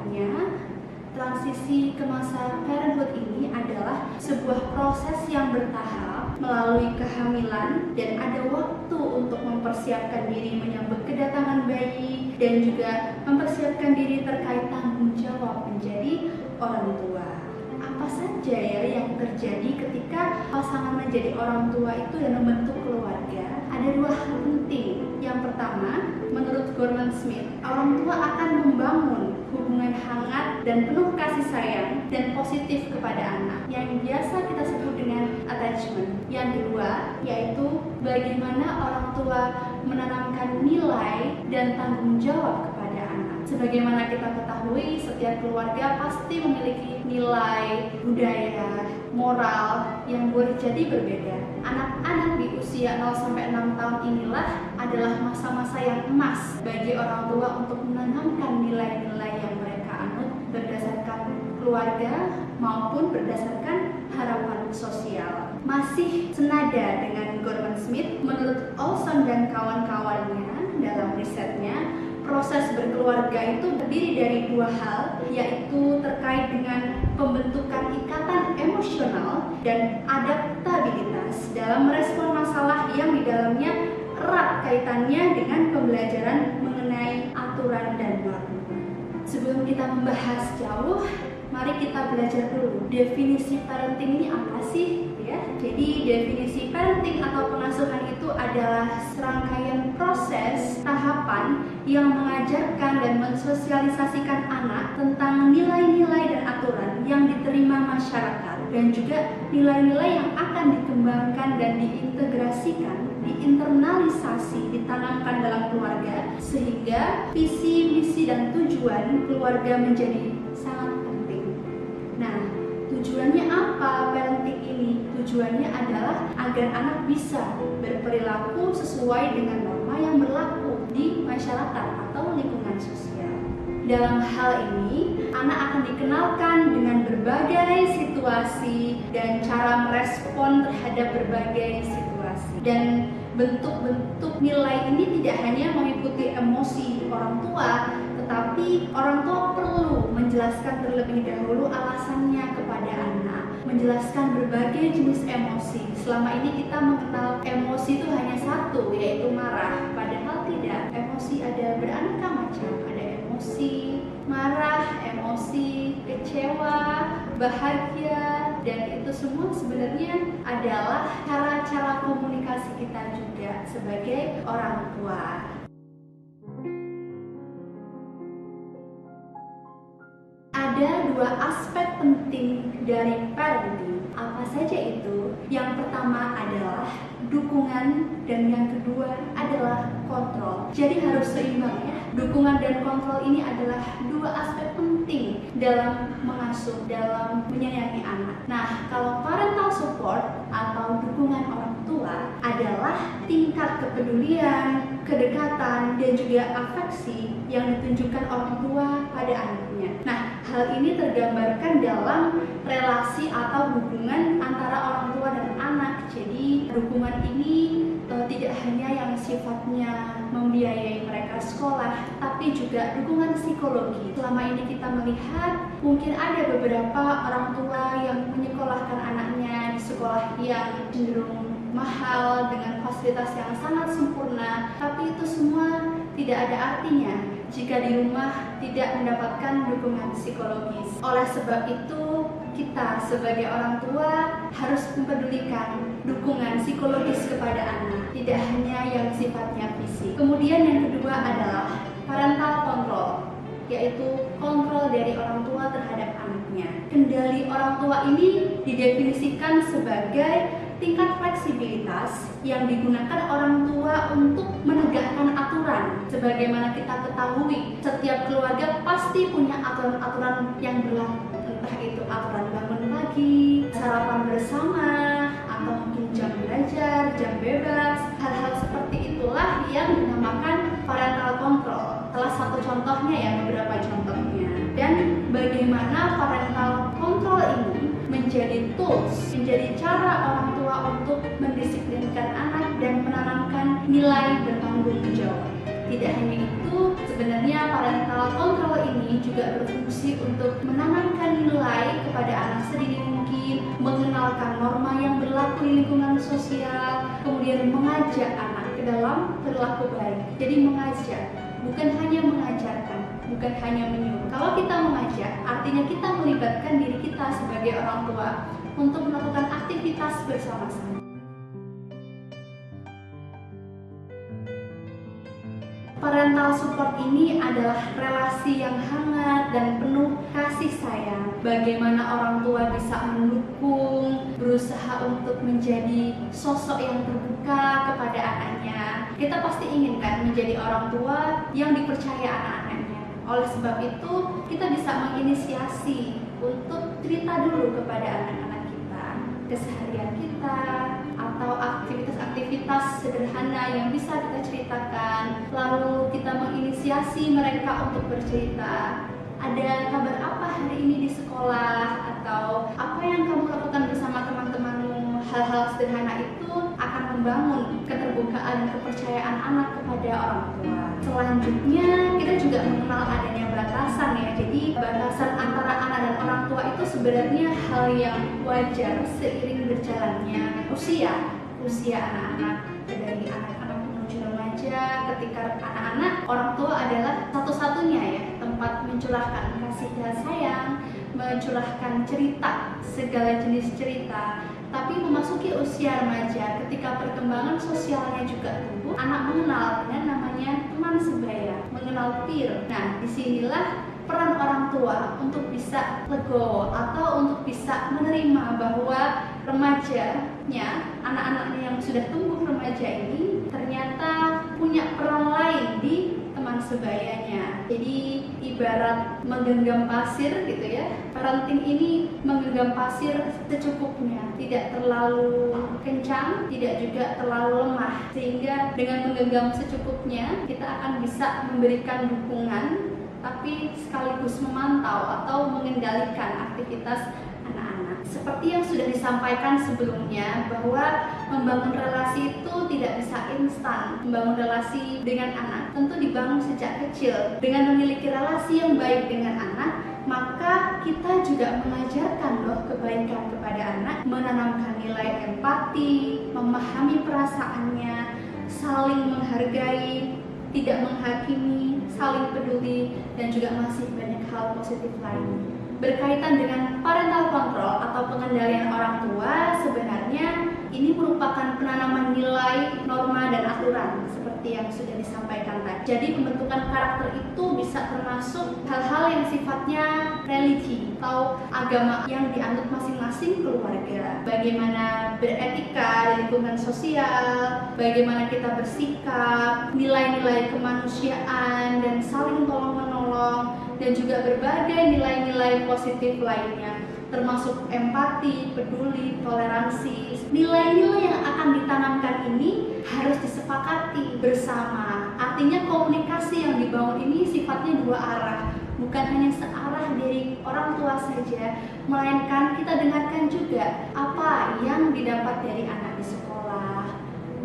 Singkatnya, transisi ke masa parenthood ini adalah sebuah proses yang bertahap melalui kehamilan dan ada waktu untuk mempersiapkan diri menyambut kedatangan bayi dan juga mempersiapkan diri terkait tanggung jawab menjadi orang tua. Apa saja ya yang terjadi ketika pasangan menjadi orang tua itu dan membentuk keluarga? Ada dua hal penting. Yang pertama, menurut Gorman Smith, orang tua akan membangun hubungan hangat dan penuh kasih sayang dan positif kepada anak yang biasa kita sebut dengan attachment. Yang kedua, yaitu bagaimana orang tua menanamkan nilai dan tanggung jawab kepada anak. Sebagaimana kita ketahui, setiap keluarga pasti memiliki nilai, budaya, moral yang boleh jadi berbeda. Anak-anak di usia 0-6 tahun inilah adalah masa-masa yang emas bagi orang tua untuk menanamkan nilai-nilai yang mereka anut berdasarkan keluarga maupun berdasarkan harapan sosial. Masih senada dengan Gorman Smith, menurut Olson dan kawan-kawannya dalam risetnya, proses berkeluarga itu terdiri dari dua hal, yaitu terkait dengan pembentukan ikatan emosional dan adaptabilitas dalam merespon masalah yang di dalamnya erat kaitannya dengan pembelajaran mengenai aturan dan norma. Sebelum kita membahas jauh, mari kita belajar dulu definisi parenting ini apa sih? Ya, jadi definisi parenting atau pengasuhan itu adalah serangkaian proses tahapan yang mengajarkan dan mensosialisasikan anak tentang nilai-nilai dan aturan yang diterima masyarakat dan juga nilai-nilai yang akan dikembangkan dan diintegrasikan, diinternalisasi, ditanamkan dalam keluarga sehingga visi, misi, dan tujuan keluarga menjadi sangat penting. Nah, tujuannya apa parenting ini? Tujuannya adalah agar anak bisa berperilaku sesuai dengan norma yang berlaku di masyarakat atau lingkungan sosial. Dalam hal ini, anak akan dikenalkan dengan berbagai situasi dan cara merespon terhadap berbagai situasi. Dan bentuk-bentuk nilai ini tidak hanya mengikuti emosi orang tua, tetapi orang tua perlu menjelaskan terlebih dahulu alasannya kepada anak, menjelaskan berbagai jenis emosi. Selama ini kita mengenal emosi itu hanya satu, yaitu marah. Padahal tidak, emosi ada beraneka macam. Ada emosi marah, emosi kecewa, bahagia, dan itu semua sebenarnya adalah cara-cara komunikasi kita juga sebagai orang tua. Ada dua aspek penting dari parenting. Apa saja itu? Yang pertama adalah dukungan dan yang kedua adalah kontrol. Jadi harus seimbang ya. Dukungan dan kontrol ini adalah dua aspek penting dalam mengasuh, dalam menyayangi anak. Nah, kalau parental support atau dukungan orang tua adalah tingkat kepedulian, kedekatan, dan juga afeksi yang ditunjukkan orang tua pada anaknya. Nah, hal ini tergambarkan dalam relasi atau hubungan antara orang tua dan anak. Jadi, dukungan ini tidak hanya yang sifatnya membiayai mereka sekolah, tapi juga dukungan psikologi. Selama ini kita melihat mungkin ada beberapa orang tua yang menyekolahkan anaknya di sekolah yang cenderung mahal dengan fasilitas yang sangat sempurna, tapi itu semua tidak ada artinya jika di rumah tidak mendapatkan dukungan psikologis. Oleh sebab itu, kita sebagai orang tua harus mempedulikan dukungan psikologis kepada anak, tidak hanya yang sifatnya fisik. Kemudian yang kedua adalah parental control, yaitu kontrol dari orang tua terhadap anaknya. Kendali orang tua ini didefinisikan sebagai tingkat fleksibilitas yang digunakan orang tua untuk menegakkan aturan. Sebagaimana kita ketahui, setiap keluarga pasti punya aturan-aturan yang berlaku. Entah itu aturan bangun pagi, sarapan bersama, atau mungkin jam belajar, jam bebas. Hal-hal seperti itulah yang dinamakan parental control. Salah satu contohnya ya, beberapa contohnya. Dan bagaimana parental control ini menjadi tools, menjadi cara orang tua untuk mendisiplinkan anak dan menanamkan nilai bertanggung jawab. Tidak hanya itu, sebenarnya parental control ini juga berfungsi untuk menanamkan nilai kepada anak sedini mungkin, mengenalkan norma yang berlaku di lingkungan sosial, kemudian mengajak anak ke dalam perilaku baik. Jadi mengajak, bukan hanya mengajarkan, bukan hanya menyuruh. Kalau kita mengajak, artinya kita melibatkan diri kita sebagai orang tua untuk melakukan aktivitas bersama-sama. Parental support ini adalah relasi yang hangat dan penuh kasih sayang. Bagaimana orang tua bisa mendukung, berusaha untuk menjadi sosok yang terbuka kepada anaknya. Kita pasti inginkan menjadi orang tua yang dipercaya anak-anaknya. Oleh sebab itu, kita bisa menginisiasi untuk cerita dulu kepada anak-anak kita, keseharian kita, atau aktivitas-aktivitas sederhana yang bisa kita ceritakan. Lalu kita menginisiasi mereka untuk bercerita. Ada kabar apa hari ini di sekolah? Atau apa yang kamu lakukan bersama teman-temanmu? Hal-hal sederhana itu akan membangun keterbukaan, kepercayaan anak kepada orang tua. Selanjutnya, kita juga mengenal adanya batasan ya. Jadi batasan antara anak dan orang tua itu sebenarnya hal yang wajar seiring berjalannya usia anak-anak, dari anak-anak menuju remaja. Ketika anak-anak, orang tua adalah satu-satunya ya tempat mencurahkan kasih dan sayang, mencurahkan cerita, segala jenis cerita. Tapi memasuki usia remaja, ketika perkembangan sosialnya juga tumbuh, anak mengenal dengan namanya teman sebaya, mengenal peer. Nah, disinilah peran orang tua untuk bisa legowo atau untuk bisa menerima bahwa remajanya, anak-anaknya yang sudah tumbuh remaja ini ternyata punya peran lain di teman sebayanya. Jadi ibarat menggenggam pasir gitu ya. Parenting ini menggenggam pasir secukupnya, tidak terlalu kencang, tidak juga terlalu lemah. Sehingga dengan menggenggam secukupnya, kita akan bisa memberikan dukungan tapi sekaligus memantau atau mengendalikan aktivitas anak-anak. Seperti yang sudah disampaikan sebelumnya, bahwa membangun relasi itu tidak bisa instan. Membangun relasi dengan anak tentu dibangun sejak kecil. Dengan memiliki relasi yang baik dengan anak, maka kita juga mengajarkan loh kebaikan kepada anak, menanamkan nilai empati, memahami perasaannya, saling menghargai, tidak menghakimi, saling peduli, dan juga masih banyak hal positif lain. Berkaitan dengan parental control atau pengendalian orang tua, sebenarnya ini merupakan penanaman nilai, norma, dan aturan seperti yang sudah disampaikan tadi. Jadi pembentukan karakter itu bisa termasuk hal-hal yang sifatnya religi atau agama yang dianut masing-masing keluarga. Bagaimana beretika di lingkungan sosial, bagaimana kita bersikap, nilai-nilai kemanusiaan dan saling tolong-menolong, dan juga berbagai nilai-nilai positif lainnya, termasuk empati, peduli, toleransi. Nilai-nilai yang akan ditanamkan ini harus disepakati bersama. Artinya komunikasi yang dibangun ini sifatnya dua arah, bukan hanya searah dari orang tua saja, melainkan kita dengarkan juga apa yang didapat dari anak di sekolah,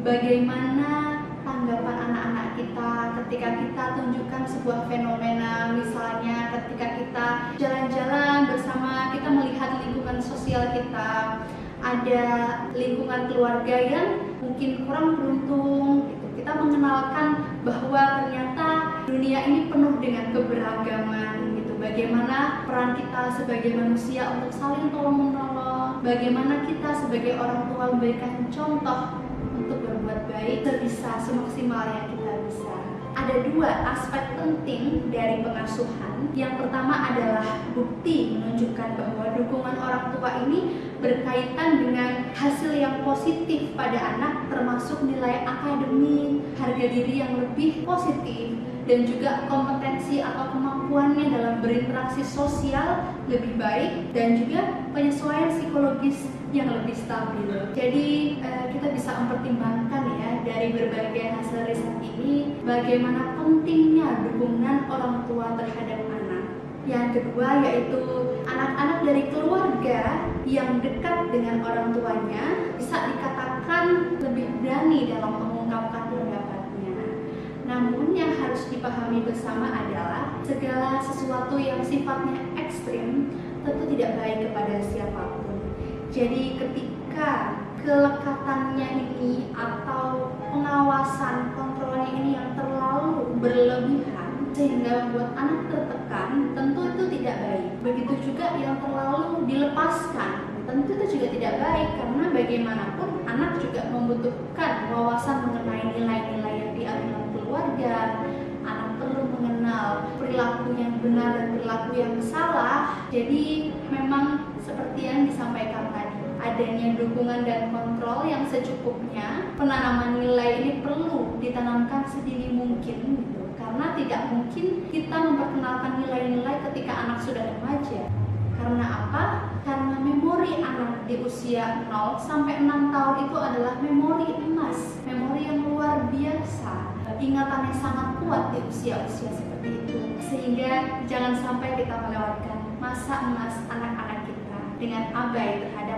bagaimana tanggapan anak-anak kita ketika kita tunjukkan sebuah fenomena. Misalnya ketika kita jalan-jalan bersama, kita melihat lingkungan sosial kita, ada lingkungan keluarga yang mungkin kurang beruntung gitu. Kita mengenalkan bahwa ternyata dunia ini penuh dengan keberagaman gitu. Bagaimana peran kita sebagai manusia untuk saling tolong-menolong, bagaimana kita sebagai orang tua memberikan contoh untuk berbuat baik sebisa semaksimal yang kita bisa. Ada dua aspek penting dari pengasuhan. Yang pertama adalah bukti menunjukkan bahwa dukungan orang tua ini berkaitan dengan hasil yang positif pada anak, termasuk nilai akademik, harga diri yang lebih positif, dan juga kompetensi atau kemampuannya dalam berinteraksi sosial lebih baik, dan juga penyesuaian psikologis yang lebih stabil. Jadi kita bisa mempertimbangkan ya dari berbagai hasil riset ini bagaimana pentingnya dukungan orang tua terhadap anak. Yang kedua yaitu anak-anak dari keluarga yang dekat dengan orang tuanya bisa dikatakan lebih berani dalam mengungkapkan pendapatnya. Namun yang harus dipahami bersama adalah segala sesuatu yang sifatnya ekstrim tentu tidak baik kepada siapapun. Jadi ketika kelekatannya ini atau pengawasan kontrolnya ini yang terlalu berlebihan sehingga membuat anak tertekan, tentu itu tidak baik. Begitu juga yang terlalu dilepaskan, tentu itu juga tidak baik, karena bagaimanapun anak juga membutuhkan wawasan mengenai nilai-nilai yang diajarkan keluarga. Anak perlu mengenal perilaku yang benar dan perilaku yang salah. Jadi memang seperti yang disampaikan tadi, adanya dukungan dan kontrol yang secukupnya. Penanaman nilai ini perlu ditanamkan sedini mungkin gitu. Karena tidak mungkin kita memperkenalkan nilai-nilai ketika anak sudah remaja. Karena apa? Karena memori anak di usia 0 sampai 6 tahun itu adalah memori emas, memori yang luar biasa, ingatan yang sangat kuat di usia-usia seperti itu. Sehingga jangan sampai kita melewatkan masa emas anak-anak kita dengan abai terhadap